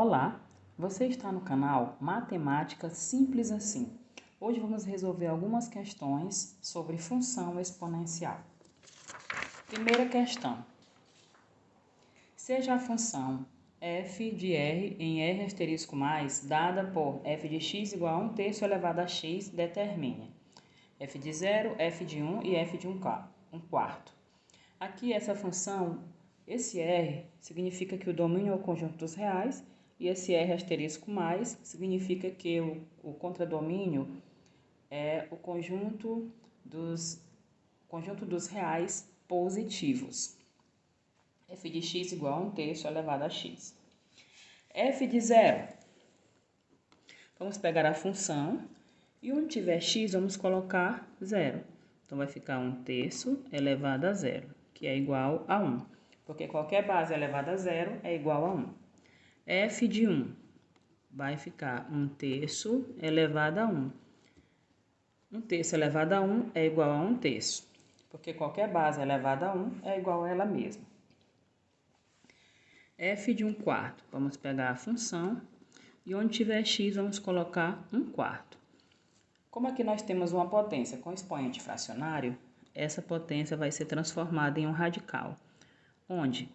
Olá, você está no canal Matemática Simples Assim. Hoje vamos resolver algumas questões sobre função exponencial. Primeira questão. Seja a função f de r em r asterisco mais dada por f de x igual a 1/3 elevado a x, determine f de 0, f de 1 e f de 1 quarto. Aqui essa função, esse r significa que o domínio é o conjunto dos reais e esse r asterisco mais significa que o contradomínio é o conjunto dos reais positivos. F de x igual a 1/3 elevado a x. F de 0. Vamos pegar a função e onde tiver x vamos colocar 0. Então vai ficar 1/3 elevado a 0, que é igual a 1. Porque qualquer base elevada a 0 é igual a 1. F de 1 vai ficar 1/3 elevado a 1. 1/3 elevado a 1 é igual a 1/3, porque qualquer base elevada a 1 é igual a ela mesma. F de 1 quarto, vamos pegar a função e onde tiver x vamos colocar 1 quarto. Como aqui nós temos uma potência com expoente fracionário, essa potência vai ser transformada em um radical, onde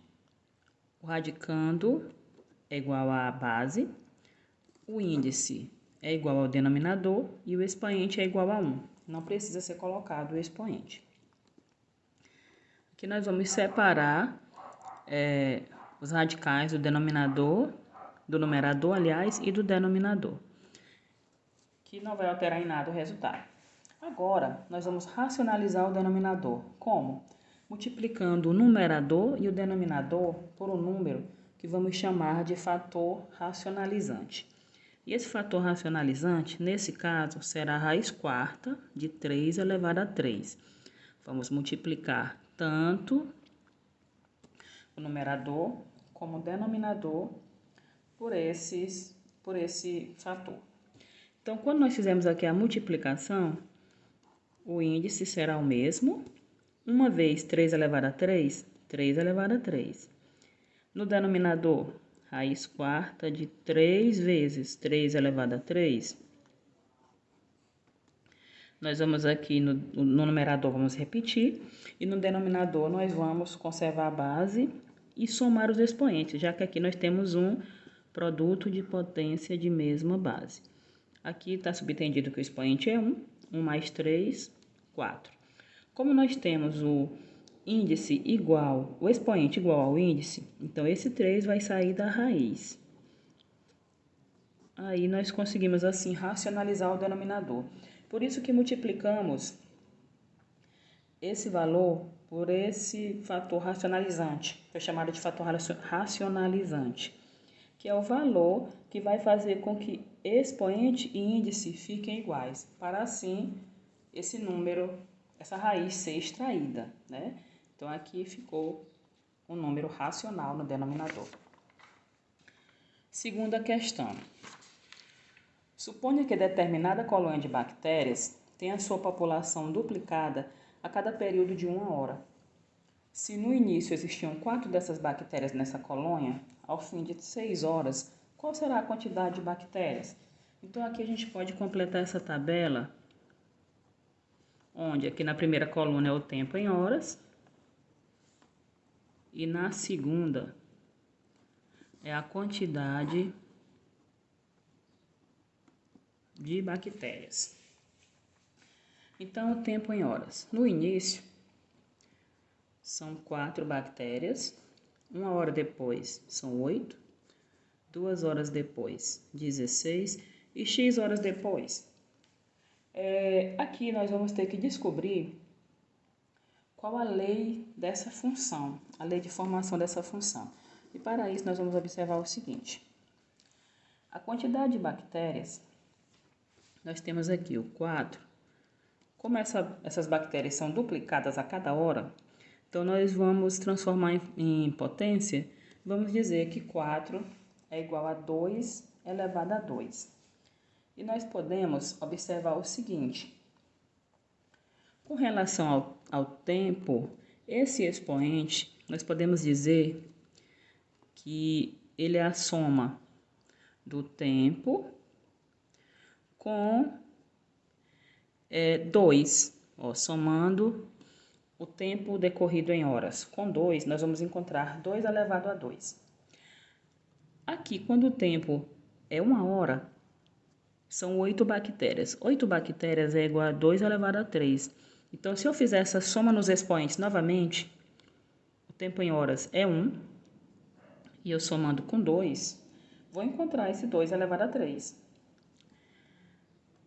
o radicando é igual à base, o índice é igual ao denominador e o expoente é igual a 1. Não precisa ser colocado o expoente. Aqui nós vamos separar os radicais do numerador, aliás, e do denominador, que não vai alterar em nada o resultado. Agora, nós vamos racionalizar o denominador. Como? Multiplicando o numerador e o denominador por um número que vamos chamar de fator racionalizante. E esse fator racionalizante, nesse caso, será a raiz quarta de 3 elevado a 3. Vamos multiplicar tanto o numerador como o denominador por esse fator. Então, quando nós fizermos aqui a multiplicação, o índice será o mesmo. 1 vezes 3 elevado a 3, 3 elevado a 3. No denominador, raiz quarta de 3 vezes 3 elevado a 3. Nós vamos aqui no numerador, vamos repetir. E no denominador, nós vamos conservar a base e somar os expoentes, já que aqui nós temos um produto de potência de mesma base. Aqui está subentendido que o expoente é 1. 1 mais 3, 4. Como nós temos o expoente igual ao índice, então esse 3 vai sair da raiz. Aí nós conseguimos assim racionalizar o denominador. Por isso que multiplicamos esse valor por esse fator racionalizante, que é chamado de fator racionalizante, que é o valor que vai fazer com que expoente e índice fiquem iguais, para assim esse número, essa raiz ser extraída, né? Então aqui ficou um número racional no denominador. Segunda questão. Suponha que determinada colônia de bactérias tenha sua população duplicada a cada período de 1 hora. Se no início existiam 4 dessas bactérias nessa colônia, ao fim de 6 horas, qual será a quantidade de bactérias? Então aqui a gente pode completar essa tabela, onde aqui na primeira coluna é o tempo em horas e na segunda é a quantidade de bactérias. Então, o tempo em horas. No início, são 4 bactérias. 1 hora depois, são 8. 2 horas depois, 16. E x horas depois. Aqui nós vamos ter que descobrir qual a lei dessa função, a lei de formação dessa função. E para isso, nós vamos observar o seguinte. A quantidade de bactérias, nós temos aqui o 4. Como essas bactérias são duplicadas a cada hora, então nós vamos transformar em potência, vamos dizer que 4 é igual a 2 elevado a 2. E nós podemos observar o seguinte. Com relação ao tempo, esse expoente, nós podemos dizer que ele é a soma do tempo com 2, somando o tempo decorrido em horas. Com 2, nós vamos encontrar 2 elevado a 2. Aqui, quando o tempo é 1 hora, são 8 bactérias. 8 bactérias é igual a 2 elevado a 3. Então, se eu fizer essa soma nos expoentes novamente, o tempo em horas é 1, e eu somando com 2, vou encontrar esse 2 elevado a 3.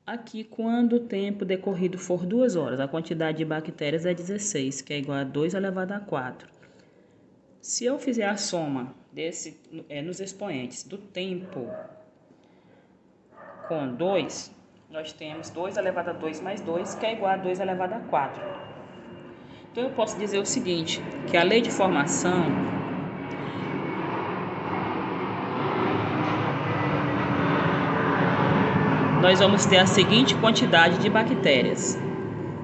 Aqui, quando o tempo decorrido for 2 horas, a quantidade de bactérias é 16, que é igual a 2 elevado a 4. Se eu fizer a soma nos expoentes do tempo com 2, nós temos 2 elevado a 2 mais 2, que é igual a 2 elevado a 4. Então, eu posso dizer o seguinte, que a lei de formação nós vamos ter a seguinte quantidade de bactérias: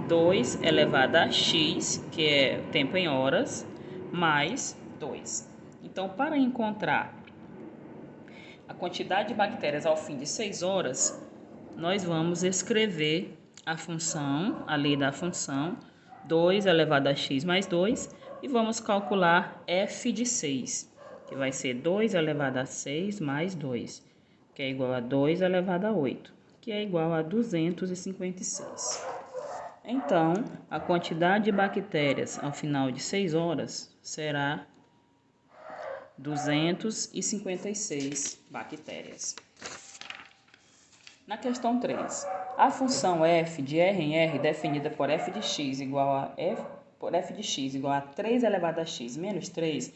2 elevado a x, que é o tempo em horas, mais 2. Então, para encontrar a quantidade de bactérias ao fim de 6 horas, nós vamos escrever a função, a lei da função, 2 elevado a x mais 2, e vamos calcular f de 6, que vai ser 2 elevado a 6 mais 2, que é igual a 2 elevado a 8, que é igual a 256. Então, a quantidade de bactérias ao final de 6 horas será 256 bactérias. Na questão 3, a função f de R em R definida por f de x igual a 3 elevado a x menos 3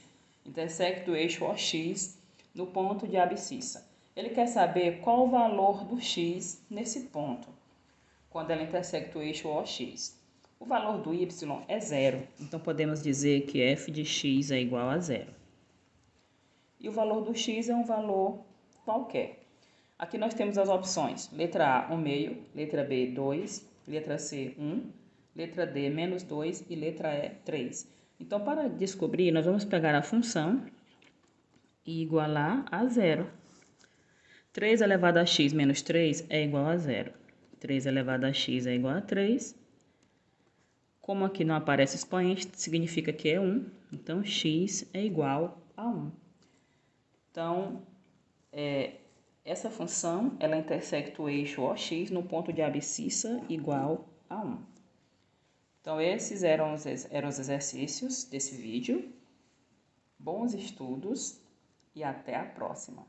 intersecta o eixo OX no ponto de abscissa. Ele quer saber qual o valor do x nesse ponto, quando ela intersecta o eixo OX. O valor do y é 0, então podemos dizer que f de x é igual a 0. E o valor do x é um valor qualquer. Aqui nós temos as opções: letra A, 1/2, letra B, 2, letra C, 1, letra D, menos 2 e letra E, 3. Então, para descobrir, nós vamos pegar a função e igualar a 0. 3 elevado a x menos 3 é igual a 0. 3 elevado a x é igual a 3. Como aqui não aparece expoente, significa que é 1. Então, x é igual a 1. Então, essa função, ela intersecta o eixo OX no ponto de abscissa igual a 1. Então, esses eram os exercícios desse vídeo. Bons estudos e até a próxima!